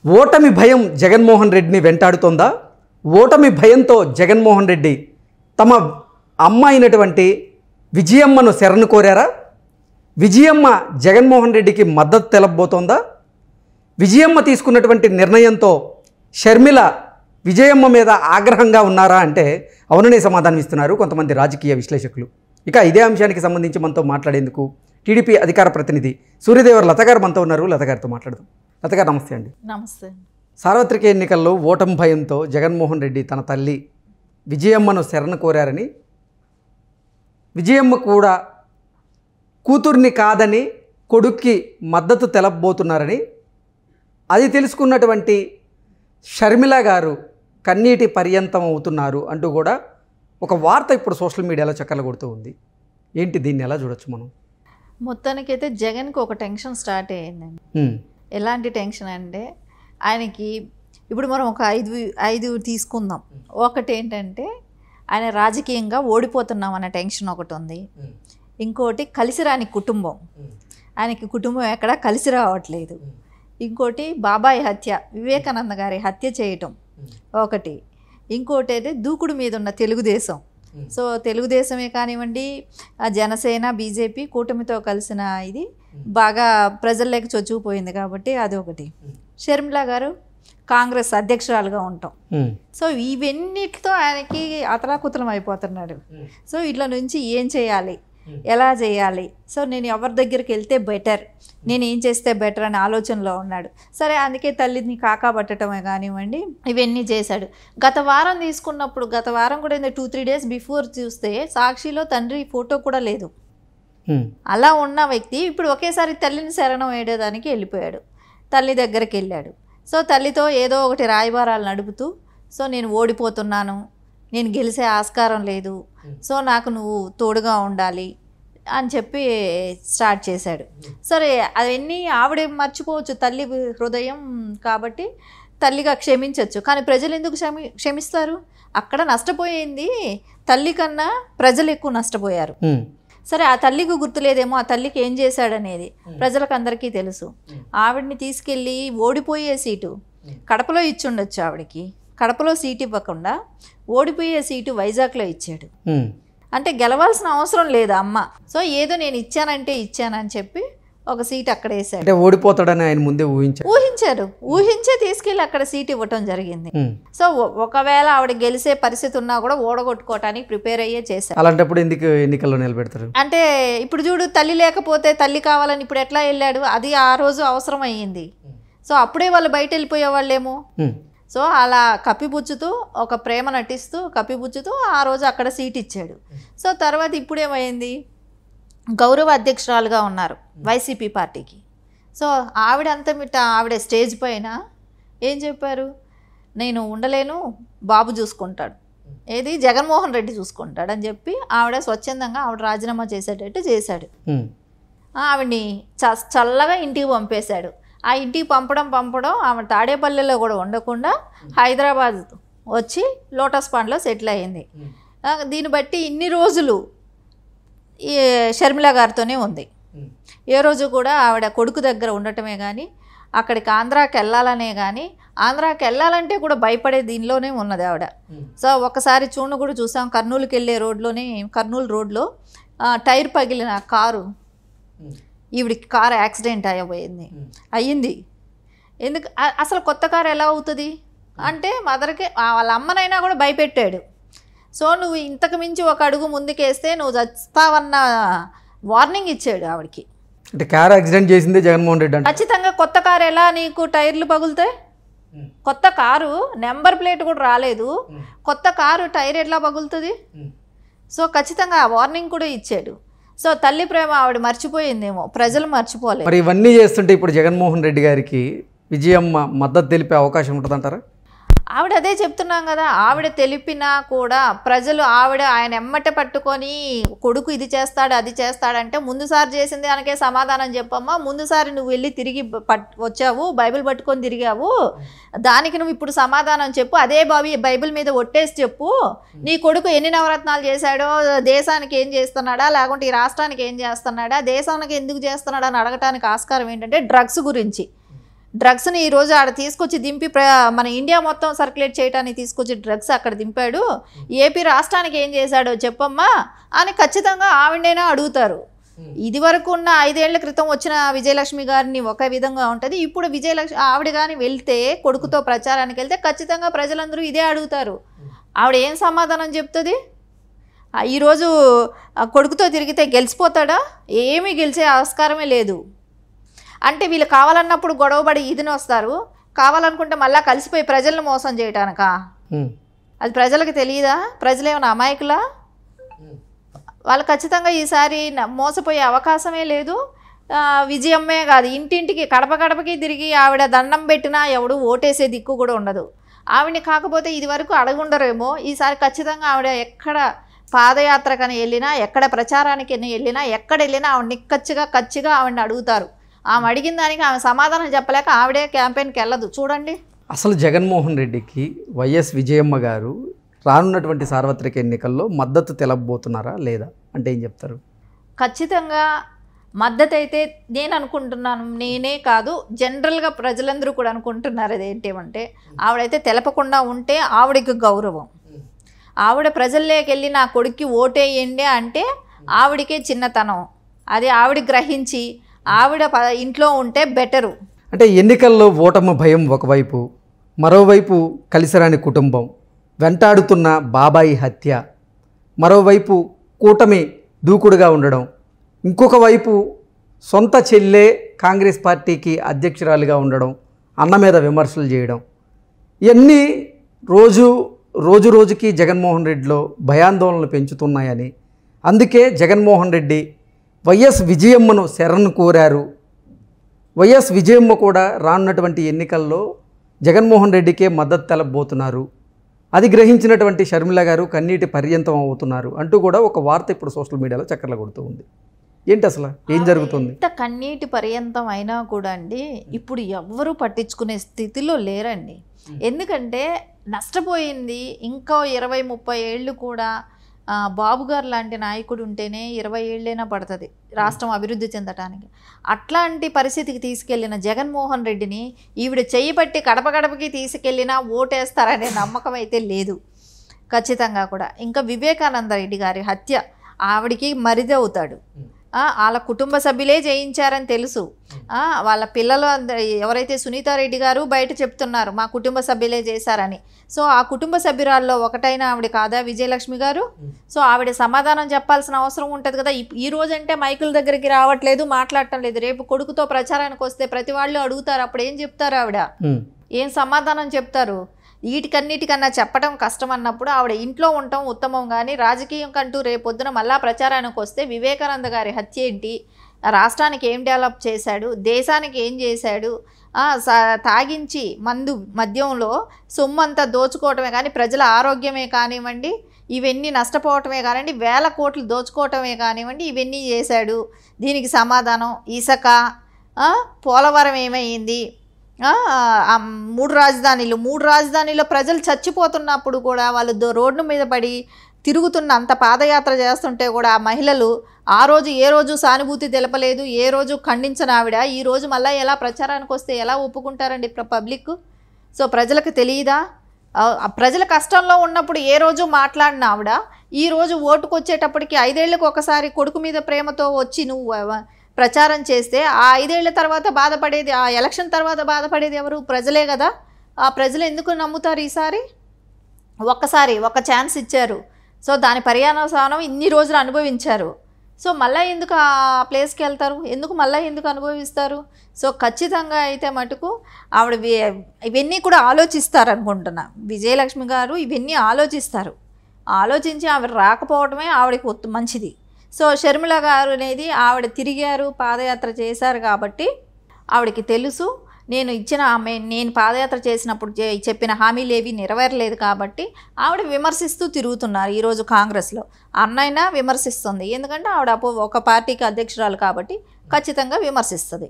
ఓటమి భయం జగన్మోహన్ రెడ్డిని వెంటాడుతోందా? ఓటమి భయంతో జగన్మోహన్ రెడ్డి తమ అమ్మ అయినటువంటి విజయమ్మను శరణు కోరారా? విజయమ్మ జగన్మోహన్ రెడ్డికి మద్దతు తెలపబోతోందా? విజయమ్మ తీసుకున్నటువంటి నిర్ణయంతో షర్మిల విజయమ్మ మీద ఆగ్రహంగా ఉన్నారా అంటే అవుననే సమాధానం ఇస్తున్నారు కొంతమంది రాజకీయ విశ్లేషకులు. ఇక ఇదే అంశానికి సంబంధించి మనతో మాట్లాడేందుకు టీడీపీ అధికార ప్రతినిధి సూర్యదేవర్ లత గారు మనతో ఉన్నారు. లత గారితో మాట్లాడదాం. లత గారు నమస్తే అండి. నమస్తే. సార్వత్రిక ఎన్నికల్లో ఓటమి భయంతో జగన్మోహన్ రెడ్డి తన తల్లి విజయమ్మను శరణ కోరారని, విజయమ్మ కూడా కూతుర్ని కాదని కొడుక్కి మద్దతు తెలపబోతున్నారని, అది తెలుసుకున్నటువంటి షర్మిల గారు కన్నీటి పర్యంతం అవుతున్నారు అంటూ కూడా ఒక వార్త ఇప్పుడు సోషల్ మీడియాలో చక్కర్లు కొడుతూ ఉంది. ఏంటి, దీన్ని ఎలా చూడొచ్చు మనం? మొత్తానికైతే జగన్కి ఒక టెన్షన్ స్టార్ట్ అయ్యిందండి. ఎలాంటి టెన్షన్ అంటే, ఆయనకి ఇప్పుడు మనం ఒక ఐదు తీసుకుందాం. ఒకటి ఏంటంటే ఆయన రాజకీయంగా ఓడిపోతున్నాం అన్న టెన్షన్ ఒకటి ఉంది. ఇంకోటి కలిసి రాని కుటుంబం, ఆయనకి కుటుంబం ఎక్కడా కలిసి రావట్లేదు. ఇంకోటి బాబాయ్ హత్య, వివేకానంద గారి హత్య చేయటం ఒకటి. ఇంకోటి అయితే దూకుడు మీద ఉన్న తెలుగుదేశం. సో తెలుగుదేశమే కానివ్వండి, జనసేన, బీజేపీ కూటమితో కలిసిన ఇది బాగా ప్రజల్లోకి చొచ్చుకుపోయింది కాబట్టి అది ఒకటి. షర్మిల గారు కాంగ్రెస్ అధ్యక్షురాలుగా ఉంటాం. సో ఇవన్నిటితో ఆయనకి అతలాకుతలం అయిపోతున్నాడు. సో ఇట్లా నుంచి ఏం చేయాలి, ఎలా చేయాలి, సో నేను ఎవరి దగ్గరికి వెళ్తే బెటర్, నేను ఏం చేస్తే బెటర్ అనే ఆలోచనలో ఉన్నాడు. సరే, అందుకే తల్లిని కాకాబట్టడమే కానివ్వండి ఇవన్నీ చేశాడు. గత వారం తీసుకున్నప్పుడు, గత వారం కూడా 2-3 డేస్ బిఫోర్ చూస్తే సాక్షిలో తండ్రి ఫోటో కూడా లేదు. అలా ఉన్న వ్యక్తి ఇప్పుడు ఒకేసారి తల్లిని శరణం వేయడానికి వెళ్ళిపోయాడు. తల్లి దగ్గరికి వెళ్ళాడు. సో తల్లితో ఏదో ఒకటి రాయబారాలు నడుపుతూ, సో నేను ఓడిపోతున్నాను, నేను గెలిచే ఆస్కారం లేదు, సో నాకు నువ్వు తోడుగా ఉండాలి అని చెప్పి స్టార్ట్ చేశాడు. సరే, అవన్నీ ఆవిడే మర్చిపోవచ్చు, తల్లి హృదయం కాబట్టి తల్లిగా క్షమించవచ్చు. కానీ ప్రజలు ఎందుకు క్షమిస్తారు? అక్కడ నష్టపోయింది తల్లి కన్నా ప్రజలు ఎక్కువ నష్టపోయారు. సరే, ఆ తల్లికి గుర్తులేదేమో ఆ తల్లికి ఏం చేశాడనేది ప్రజలకు అందరికీ తెలుసు. ఆవిడని తీసుకెళ్ళి ఓడిపోయే సీటు కడపలో ఇచ్చుండొచ్చు. ఆవిడకి కడపలో సీటు ఇవ్వకుండా ఓడిపోయే సీటు వైజాగ్లో ఇచ్చాడు. అంటే గెలవాల్సిన అవసరం లేదు అమ్మ. సో ఏదో నేను ఇచ్చానని చెప్పి ఒక సీట్ అక్కడ వేసాడు. అంటే ఓడిపోతాడని ఆయన ముందే ఊహించే తీసుకెళ్ళి అక్కడ సీట్ ఇవ్వటం జరిగింది. సో ఒకవేళ ఆవిడ గెలిచే పరిస్థితి ఉన్నా కూడా ఓడగొట్టుకోవటానికి ప్రిపేర్ అయ్యే చేశారు. అలాంటప్పుడు ఎందుకు ఎన్నికల్లో నిలబెడతారు? అంటే ఇప్పుడు చూడు, తల్లి లేకపోతే తల్లి కావాలని ఇప్పుడు ఎట్లా వెళ్ళాడు? అది ఆ రోజు అవసరం అయ్యింది. సో అప్పుడే వాళ్ళు బయట వెళ్ళిపోయే వాళ్ళేమో. సో అలా కప్పిపుచ్చుతూ, ఒక ప్రేమ నటిస్తూ కప్పిపుచ్చుతూ ఆ రోజు అక్కడ సీట్ ఇచ్చాడు. సో తర్వాత ఇప్పుడేమైంది, గౌరవ అధ్యక్షురాలుగా ఉన్నారు వైసీపీ పార్టీకి. సో ఆవిడ స్టేజ్ పైన ఏం చెప్పారు, నేను ఉండలేను, బాబు చూసుకుంటాడు, ఏది జగన్మోహన్ రెడ్డి చూసుకుంటాడు అని చెప్పి ఆవిడ స్వచ్ఛందంగా ఆవిడ రాజీనామా చేసేటట్టు చేశాడు. ఆవిడ్ని చల్లగా ఇంటికి పంపేశాడు. ఆ ఇంటికి పంపడం ఆమె తాడేపల్లిలో కూడా ఉండకుండా హైదరాబాద్ వచ్చి లోటస్ పాండ్లో సెటిల్ అయ్యింది. దీన్ని బట్టి ఇన్ని రోజులు ఈ షర్మిల గారితోనే ఉంది. ఏ రోజు కూడా ఆవిడ కొడుకు దగ్గర ఉండటమే కానీ, అక్కడికి ఆంధ్రాకి వెళ్ళాలనే కానీ, ఆంధ్రాకి వెళ్ళాలంటే కూడా భయపడే దీనిలోనే ఉన్నది ఆవిడ. సో ఒకసారి కూడా చూసాం, కర్నూలుకి వెళ్ళే కర్నూలు రోడ్లో టైర్ పగిలిన కారు, ఈవిడికి కారు యాక్సిడెంట్ అయ్యింది. ఎందుకు అసలు కొత్త కారు ఎలా అవుతుంది అంటే మదర్కి వాళ్ళ అమ్మనైనా కూడా భయపెట్టాడు. సో నువ్వు ఇంతకు మించి ఒక అడుగు ముందుకేస్తే నువ్వు చస్తావన్న వార్నింగ్ ఇచ్చాడు ఆవిడకి. అంటే కారు యాక్సిడెంట్ చేసింది జగన్మోహన్ రెడ్డి అంటే ఖచ్చితంగా కొత్త కారు ఎలా నీకు టైర్లు పగులుతాయి? కొత్త కారు నెంబర్ ప్లేట్ కూడా రాలేదు, కొత్త కారు టైర్ ఎట్లా పగులుతుంది? సో ఖచ్చితంగా ఆ వార్నింగ్ కూడా ఇచ్చాడు. సో తల్లి ప్రేమ ఆవిడ మర్చిపోయిందేమో, ప్రజలు మర్చిపోలేదు. మరి ఇవన్నీ చేస్తుంటే ఇప్పుడు జగన్మోహన్ రెడ్డి గారికి విజయమ్మ మద్దతు తెలిపే అవకాశం ఉంటుందంటారా? ఆవిడ అదే చెప్తున్నాం కదా, ఆవిడ తెలిపినా కూడా ప్రజలు ఆయన ఎమ్మట పట్టుకొని కొడుకు ఇది చేస్తాడు అది చేస్తాడంటే ముందుసారి చేసింది దానికే సమాధానం చెప్పమ్మా. ముందుసారి నువ్వు వెళ్ళి తిరిగి వచ్చావు, బైబిల్ పట్టుకొని తిరిగావు, దానికి నువ్వు ఇప్పుడు సమాధానం చెప్పు. అదే బైబిల్ మీద ఒట్టేసి చెప్పు, నీ కొడుకు ఎన్ని నవరత్నాలు చేశాడో, దేశానికి ఏం చేస్తున్నాడా, లేకుంటే ఈ రాష్ట్రానికి ఏం చేస్తున్నాడా, దేశానికి ఎందుకు చేస్తున్నాడా అని అడగటానికి ఆస్కారం ఏంటంటే డ్రగ్స్ గురించి. డ్రగ్స్ని ఈరోజు ఆడ తీసుకొచ్చి దింపి మన ఇండియా మొత్తం సర్క్యులేట్ చేయడానికి తీసుకొచ్చి డ్రగ్స్ అక్కడ దింపాడు, ఏపీ రాష్ట్రానికి ఏం చేశాడో చెప్పమ్మా అని ఖచ్చితంగా ఆవిడైనా అడుగుతారు. ఇది వరకు ఉన్న 5 ఏళ్ల క్రితం వచ్చిన విజయలక్ష్మి గారిని ఒక విధంగా ఉంటుంది, ఇప్పుడు ఆవిడ కానీ వెళ్తే కొడుకుతో ప్రచారానికి వెళ్తే ఖచ్చితంగా ప్రజలందరూ ఇదే అడుగుతారు. ఆవిడ ఏం సమాధానం చెప్తుంది? ఈరోజు కొడుకుతో తిరిగితే గెలిచిపోతాడా? ఏమీ గెలిచే ఆస్కారమే లేదు. అంటే వీళ్ళు కావాలన్నప్పుడు గొడవపడి ఇదిని వస్తారు, కావాలనుకుంటే మళ్ళీ కలిసిపోయి ప్రజలను మోసం చేయటానికా? అది ప్రజలకు తెలియదా? ప్రజలు ఏమైనా అమాయకులా? వాళ్ళు ఖచ్చితంగా ఈసారి మోసపోయే అవకాశమే లేదు. విజయమ్మే కాదు, ఇంటింటికి గడప గడపకి తిరిగి ఆవిడ దండం పెట్టినా ఎవడు ఓటేసే దిక్కు కూడా ఉండదు. ఆవిడని కాకపోతే ఇది వరకు అడగుండరేమో, ఈసారి ఖచ్చితంగా ఆవిడ ఎక్కడ పాదయాత్రకని వెళ్ళినా, ఎక్కడ ప్రచారానికి వెళ్ళినా, ఎక్కడ వెళ్ళినా ఆవిడ కచ్చిగా ఆవిడని అడుగుతారు. ఆమె అడిగిన దానికి ఆమె సమాధానం చెప్పలేక ఆవిడే క్యాంపెయిన్కి వెళ్ళదు. చూడండి, అసలు జగన్మోహన్ రెడ్డికి వైఎస్ విజయమ్మ గారు రానున్నటువంటి సార్వత్రిక ఎన్నికల్లో మద్దతు తెలపబోతున్నారా లేదా అంటే ఏం చెప్తారు? ఖచ్చితంగా మద్దతు అయితే నేను అనుకుంటున్నాను, నేనే కాదు జనరల్గా ప్రజలందరూ కూడా అనుకుంటున్నారు. అదేంటేమంటే ఆవిడైతే తెలపకుండా ఉంటే ఆవిడకి గౌరవం. ఆవిడ ప్రజల్లోకి వెళ్ళి నా కొడుక్కి ఓటేయండి అంటే ఆవిడకే చిన్నతనం. అది ఆవిడ గ్రహించి ఆవిడ ఇంట్లో ఉంటే బెటరు. అంటే ఎన్నికల్లో ఓటమి భయం ఒకవైపు, మరోవైపు కలిసిరాని కుటుంబం, వెంటాడుతున్న బాబాయి హత్య, మరోవైపు కూటమి దూకుడుగా ఉండడం, ఇంకొక వైపు సొంత చెల్లె కాంగ్రెస్ పార్టీకి అధ్యక్షురాలిగా ఉండడం, అన్న మీద విమర్శలు చేయడం, ఇవన్నీ రోజు రోజుకి జగన్మోహన్ రెడ్డిలో భయాందోళనలు పెంచుతున్నాయని, అందుకే జగన్మోహన్ రెడ్డి వైఎస్ విజయమ్మను శరణు కోరారు. వైఎస్ విజయమ్మ కూడా రానున్నటువంటి ఎన్నికల్లో జగన్మోహన్ రెడ్డికే మద్దతు తెలపబోతున్నారు. అది గ్రహించినటువంటి షర్మిల గారు కన్నీటి పర్యంతం అవుతున్నారు అంటూ కూడా ఒక వార్త ఇప్పుడు సోషల్ మీడియాలో చక్కర్లు కొడుతూ ఉంది. ఏంటి అసలు ఏం జరుగుతుంది? ఇంత కన్నీటి పర్యంతం అయినా కూడా అండి ఇప్పుడు ఎవ్వరూ పట్టించుకునే స్థితిలో లేరండి. ఎందుకంటే నష్టపోయింది ఇంకా 20-30 ఏళ్ళు కూడా బాబు గారు లాంటి నాయకుడు ఉంటేనే 20 ఏళ్ళైనా పడుతుంది రాష్ట్రం అభివృద్ధి చెందటానికి. అట్లాంటి పరిస్థితికి తీసుకెళ్లిన జగన్మోహన్ రెడ్డిని ఈవిడ చెయ్యిపట్టి గడప గడపకి తీసుకెళ్ళినా ఓటేస్తారనే నమ్మకం అయితే లేదు ఖచ్చితంగా కూడా. ఇంకా వివేకానంద రెడ్డి గారి హత్య ఆవిడికి మరిది అవుతాడు. వాళ్ళ కుటుంబ సభ్యులే చేయించారని తెలుసు. వాళ్ళ పిల్లలు ఎవరైతే సునీతారెడ్డి గారు బయట చెప్తున్నారు మా కుటుంబ సభ్యులే చేశారని. సో ఆ కుటుంబ సభ్యురాల్లో ఒకటైన ఆవిడ కాదా విజయలక్ష్మి గారు? సో ఆవిడ సమాధానం చెప్పాల్సిన అవసరం ఉంటుంది కదా. ఈ రోజంటే మైకుల దగ్గరికి రావట్లేదు, మాట్లాడటం లేదు. రేపు కొడుకుతో ప్రచారానికి వస్తే ప్రతి వాళ్ళు అడుగుతారు, అప్పుడు ఏం చెప్తారు? ఆవిడ ఏం సమాధానం చెప్తారు? వీటికన్నిటికన్నా చెప్పడం కష్టం అన్నప్పుడు ఆవిడ ఇంట్లో ఉండటం ఉత్తమం. కానీ రాజకీయం కంటూ రేపొద్దున మళ్ళా ప్రచారానికి వస్తే వివేకానంద గారి హత్య ఏంటి, రాష్ట్రానికి ఏం డెవలప్ చేశాడు, దేశానికి ఏం చేశాడు, తాగించి మద్యంలో సొమ్మంతా దోచుకోవటమే కానీ ప్రజల ఆరోగ్యమే కానివ్వండి, ఇవన్నీ నష్టపోవటమే కానివ్వండి, 1000 కోట్లు దోచుకోవటమే కానివ్వండి, ఇవన్నీ చేశాడు. దీనికి సమాధానం ఇసుక, పోలవరం ఏమైంది, 3 రాజధానిలో ప్రజలు చచ్చిపోతున్నప్పుడు కూడా వాళ్ళు రోడ్డు మీద పడి తిరుగుతున్న అంత పాదయాత్ర చేస్తుంటే కూడా ఆ మహిళలు ఆ రోజు ఏ రోజు సానుభూతి తెలపలేదు, ఏ రోజు ఖండించని ఆవిడ ఈ రోజు మళ్ళీ ఎలా ప్రచారానికి వస్తే ఎలా ఒప్పుకుంటారండి పబ్లిక్? సో ప్రజలకు తెలియదా? ప్రజల కష్టంలో ఉన్నప్పుడు ఏ రోజు మాట్లాడిన ఆవిడ ఈ రోజు ఓటుకు వచ్చేటప్పటికి 5 ఏళ్ళకి ఒకసారి కొడుకు మీద ప్రేమతో వచ్చి నువ్వు ప్రచారం చేస్తే ఆ 5 ఏళ్ల తర్వాత బాధపడేది, ఆ ఎలక్షన్ తర్వాత బాధపడేది ఎవరు? ప్రజలే కదా. ఆ ప్రజలు ఎందుకు నమ్ముతారు? ఈసారి ఒక్కసారి ఒక ఛాన్స్ ఇచ్చారు. సో దాని పర్యావసానం ఇన్ని రోజులు అనుభవించారు. సో మళ్ళీ ఎందుకు ఆ ప్లేస్కి వెళ్తారు? మళ్ళీ ఎందుకు అనుభవిస్తారు? సో ఖచ్చితంగా అయితే మటుకు ఆవిడ ఇవన్నీ కూడా ఆలోచిస్తారనుకుంటున్నా. విజయలక్ష్మి గారు ఇవన్నీ ఆలోచించి ఆవిడ రాకపోవడమే ఆవిడకి మంచిది. సో షర్మిల గారు అనేది ఆవిడ తిరిగారు, పాదయాత్ర చేశారు కాబట్టి ఆవిడకి తెలుసు నేను పాదయాత్ర చేసినప్పుడు చెప్పిన హామీలు ఏవి నెరవేరలేదు కాబట్టి ఆవిడ విమర్శిస్తూ తిరుగుతున్నారు. ఈరోజు కాంగ్రెస్లో అన్నైనా విమర్శిస్తుంది, ఎందుకంటే ఆవిడ ఒక పార్టీకి అధ్యక్షురాలు కాబట్టి ఖచ్చితంగా విమర్శిస్తుంది.